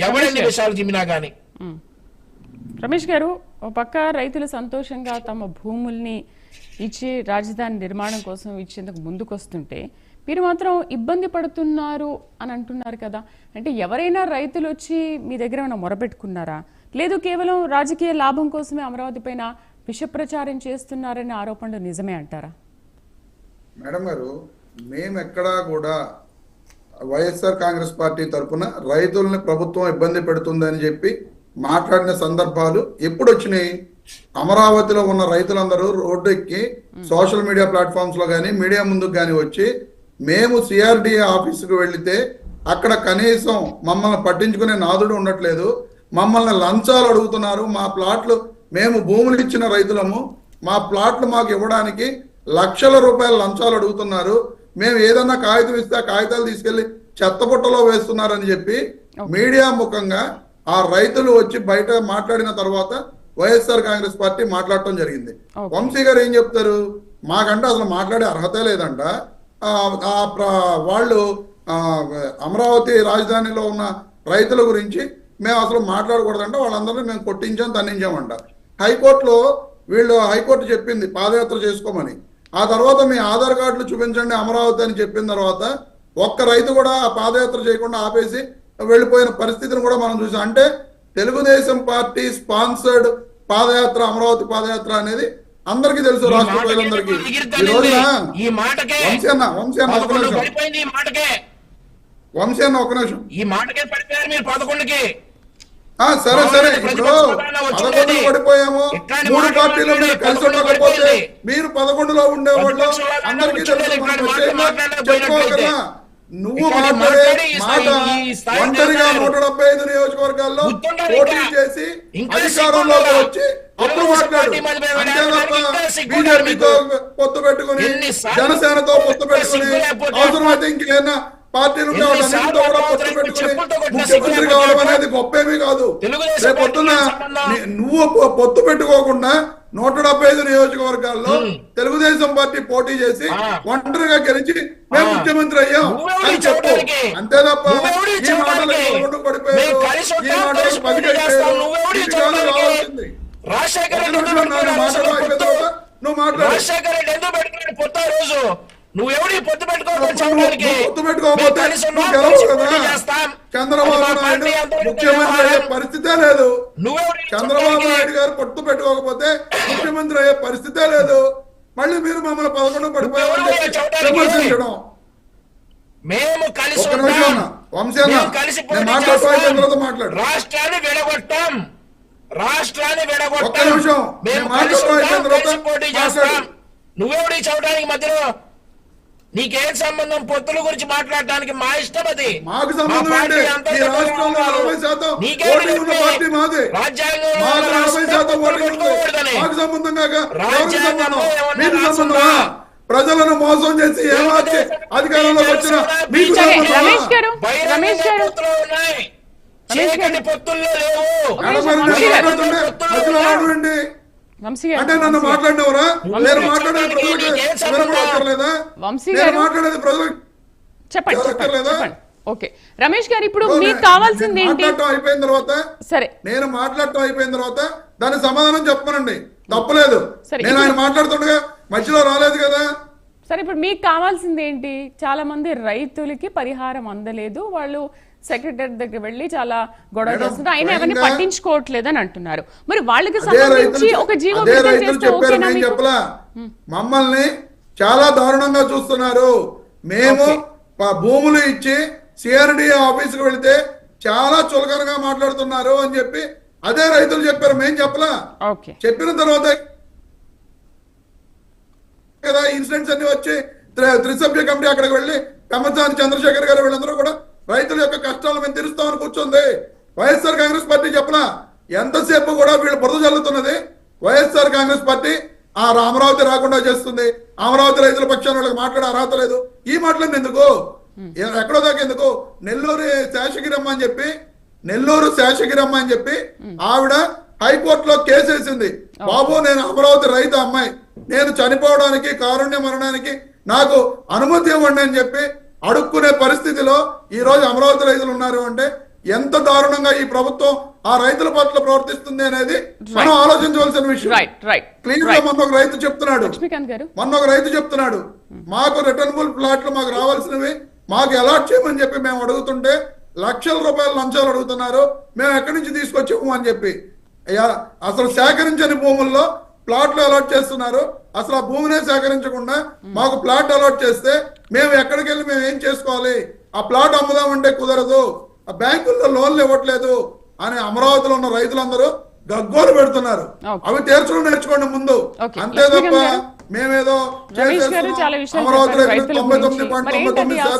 ఎవరెన్ని విషయాలు జిమ్మినా గానీ. రమేష్ గారు, ఒక పక్క రైతులు సంతోషంగా తమ భూముల్ని ఇచ్చి రాజధాని నిర్మాణం కోసం ఇచ్చేందుకు ముందుకొస్తుంటే మీరు మాత్రం ఇబ్బంది పడుతున్నారు అని అంటున్నారు కదా. అంటే ఎవరైనా రైతులు వచ్చి మీ దగ్గర ఏమైనా మొరపెట్టుకున్నారా, లేదు కేవలం రాజకీయ లాభం కోసమే అమరావతి పైన విష ప్రచారం చేస్తున్నారనే ఆరోపణలు నిజమే అంటారా? మేడం గారు, మేము ఎక్కడా కూడా వైఎస్ఆర్ కాంగ్రెస్ పార్టీ తరఫున రైతుల్ని ప్రభుత్వం ఇబ్బంది పెడుతుందని చెప్పి మాట్లాడిన సందర్భాలు ఎప్పుడు వచ్చినాయి? అమరావతిలో ఉన్న రైతులందరూ రోడ్డు ఎక్కి సోషల్ మీడియా ప్లాట్ఫామ్స్ లో కానీ మీడియా ముందుకు కానీ వచ్చి మేము సిఆర్డిఏ ఆఫీసుకు వెళితే అక్కడ కనీసం మమ్మల్ని పట్టించుకునే నాదుడు ఉండట్లేదు, మమ్మల్ని లంచాలు అడుగుతున్నారు, మా ప్లాట్లు మేము భూములు ఇచ్చిన రైతులము, మా ప్లాట్లు మాకు ఇవ్వడానికి లక్షల రూపాయల లంచాలు అడుగుతున్నారు, మేము ఏదన్నా కాగితం ఇస్తే ఆ కాగితాలు తీసుకెళ్లి చెత్తపుట్టలో వేస్తున్నారని చెప్పి మీడియా ముఖంగా ఆ రైతులు వచ్చి బయట మాట్లాడిన తర్వాత వైఎస్ఆర్ కాంగ్రెస్ పార్టీ మాట్లాడటం జరిగింది. వంశీ గారు ఏం చెప్తారు? మాకంటే అసలు మాట్లాడే అర్హత లేదంట, వాళ్ళు అమరావతి రాజధానిలో ఉన్న రైతుల గురించి మేము అసలు మాట్లాడకూడదంట, వాళ్ళందరినీ మేము కొట్టించాం తన్నించామంట. హైకోర్టులో హైకోర్టు చెప్పింది పాదయాత్ర చేసుకోమని. ఆ తర్వాత మీ ఆధార్ కార్డులు చూపించండి అమరావతి అని చెప్పిన తర్వాత ఒక్క రైతు కూడా ఆ పాదయాత్ర చేయకుండా ఆపేసి వెళ్ళిపోయిన పరిస్థితిని కూడా మనం చూసాం. అంటే తెలుగుదేశం పార్టీ స్పాన్సర్డ్ పాదయాత్ర అమరావతి పాదయాత్ర అనేది అందరికీ తెలుసు, రాష్ట్ర ప్రజలందరికీ. ఈ రోజున వంశీ అన్న ఒక నిమిషం, సరే సరే, ఇప్పుడు 11 పడిపోయాము, 3 పార్టీలు మీరు కలిసి ఉండకపోతే మీరు 11లో ఉండేవాళ్ళు అందరికీ తెలుసు. చెప్పుకోగలరా? నువ్వు మాట్లాడే మాట ఒంటరిగా 175 నియోజకవర్గాల్లో పోటీ చేసి అధికారంలోకి వచ్చి అప్పుడు మాట్లాడు. అంతే తప్ప బీజేపీతో పొత్తు పెట్టుకుని జనసేనతో పొత్తు పెట్టుకుని అవసరమైతే ఇంకేనా పార్టీలు ఉంటే వాటన్నిటితో కూడా పొత్తు పెట్టుకుని ముఖ్యమంత్రి కావడం అనేది గొప్పేమీ కాదు. రేపు పొద్దున్న నువ్వు పొత్తు పెట్టుకోకుండా 175 నియోజకవర్గాల్లో తెలుగుదేశం పార్టీ పోటీ చేసి ఒంటరిగా గెలిచి మేము ముఖ్యమంత్రి అయ్యాం అని చెప్పు. అంతే తప్ప ఈ మాటలకు పడిపోయారు, ఈ మాటలకు పదికైపోయారు, కావాల్సింది. నువ్వు మాట్లాడు. పొత్తు పెట్టుకోకపోతే నువ్వు గెలవు కదా. చంద్రబాబు నాయుడు ముఖ్యమంత్రి అయ్యే పరిస్థితే లేదు. చంద్రబాబు నాయుడు గారు పొత్తు పెట్టుకోకపోతే ముఖ్యమంత్రి అయ్యే పరిస్థితే లేదు. మళ్ళీ మీరు మమ్మల్ని 11 పడిపోయామని విమర్శించడం. వంశీ అన్న మాట్లాడుతూ మాట్లాడు. రాష్ట్రాన్ని విడగొట్టాం, ఒక్క నిమిషం నువ్వెవడి చెప్పడానికి మధ్యలో నీకేం సంబంధం? పొత్తుల గురించి మాట్లాడడానికి మా ఇష్టం, అది మాకు సంబంధం ఏంటి? ఈ రాష్ట్రంలో 40% ఓటింగ్ ఉన్న పార్టీ మాది. రాజ్యాంగంలో 40% ఓటింగ్ ఉంది. మాకు సంబంధం కాక ఎవరికి సంబంధం? మీకు సంబంధమా? ప్రజలను మోసం చేసి ఏమార్చి అధికారంలోకి వచ్చిన మీకు సంబంధమా? పొత్తుల్లో లేవు అంటే నన్ను మాట్లాడినవరా? నేను మాట్లాడేది ప్రజలకు చెప్పండి. ఓకే రమేష్ గారు, ఇప్పుడు మీకు కావాల్సింది ఏంటి? అయిపోయిన తర్వాత సరే, నేను మాట్లాడటం అయిపోయిన తర్వాత దాని సమాధానం చెప్పనండి, తప్పలేదు. నేను ఆయన మాట్లాడుతుండగా మధ్యలో రాలేదు కదా. సరే, ఇప్పుడు మీకు కావాల్సింది ఏంటి? చాలా మంది రైతులకి పరిహారం అందలేదు, వాళ్ళు సెక్రటరీ దగ్గర వెళ్ళి చాలా గొడవ చేస్తున్నారు, ఆయన ఎవరిని పట్టించుకోవట్లేదు అని అంటున్నారు. మరి వాళ్ళకి సంబంధించి ఒక జీవో చెప్పలా? మమ్మల్ని చాలా దారుణంగా చూస్తున్నారు. మేము భూములు ఇచ్చి సిఆర్డిఏ ఆఫీసుకు వెళితే చాలా చులకనగా మాట్లాడుతున్నారు అని చెప్పి అదే రైతులు చెప్పారు, మేము చెప్పలా. చెప్పిన తర్వాత కదా ఇన్సిడెంట్స్ అన్ని వచ్చి త్రిసభ్య కమిటీ అక్కడికి వెళ్ళి కమ్మసాని చంద్రశేఖర్ గారు వీళ్ళందరూ కూడా రైతుల యొక్క కష్టాలు మేము తీరుస్తామని కూర్చుంది. వైఎస్ఆర్ కాంగ్రెస్ పార్టీ చెప్పలా? ఎంతసేపు కూడా వీళ్ళు బురద జల్లుతున్నది వైఎస్ఆర్ కాంగ్రెస్ పార్టీ. అమరావతి రాకుండా చేస్తుంది, అమరావతి రైతుల పక్షాన వాళ్ళకి మాట్లాడే అర్హత లేదు. ఈ మాటలు ఎందుకు? ఎక్కడో దాకా ఎందుకు? నెల్లూరు శేషగిరమ్మ అని చెప్పి ఆవిడ హైకోర్టులో కేసు వేసింది. బాబు, నేను అమరావతి రైతు అమ్మాయి, నేను చనిపోవడానికి కారుణ్య మరణానికి నాకు అనుమతి ఇవ్వండి అని చెప్పి అడుక్కునే పరిస్థితిలో ఈ రోజు అమరావతి రైతులు ఉన్నారు. అంటే ఎంత దారుణంగా ఈ ప్రభుత్వం ఆ రైతుల పట్ల ప్రవర్తిస్తుంది అనేది మనం ఆలోచించవలసిన విషయం. క్లియర్ గా మొన్న ఒక రైతు చెప్తున్నాడు మాకు రిటర్నబుల్ ప్లాట్లు మాకు రావాల్సినవి మాకు అలాట్ చేయమని చెప్పి మేము అడుగుతుంటే లక్షల రూపాయల లంచాలు అడుగుతున్నారు, మేము ఎక్కడి నుంచి తీసుకొచ్చాము అని చెప్పి. అసలు సేకరించని భూముల్లో ప్లాట్లు అలాట్ చేస్తున్నారు. అసలు ఆ భూమినే సేకరించకుండా మాకు ప్లాట్ అలాట్ చేస్తే మేము ఎక్కడికి వెళ్ళి మేము ఏం చేసుకోవాలి? ఆ ప్లాట్ అమ్ముదామంటే కుదరదు, ఆ బ్యాంకుల్లో లోన్లు ఇవ్వట్లేదు అని అమరావతిలో ఉన్న రైతులందరూ గగ్గోలు పెడుతున్నారు. అవి తీర్చడం నేర్చుకోండి ముందు, అంతే తప్ప మేమేదో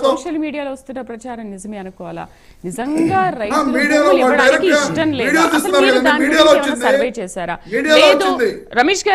సోషల్ మీడియాలో వస్తున్న ప్రచారం నిజమే అనుకోవాలా? నిజంగా రైతులు ఇవ్వడానికి ఇష్టం లేదు. సర్వే చేశారా? లేదు రమేష్ గారు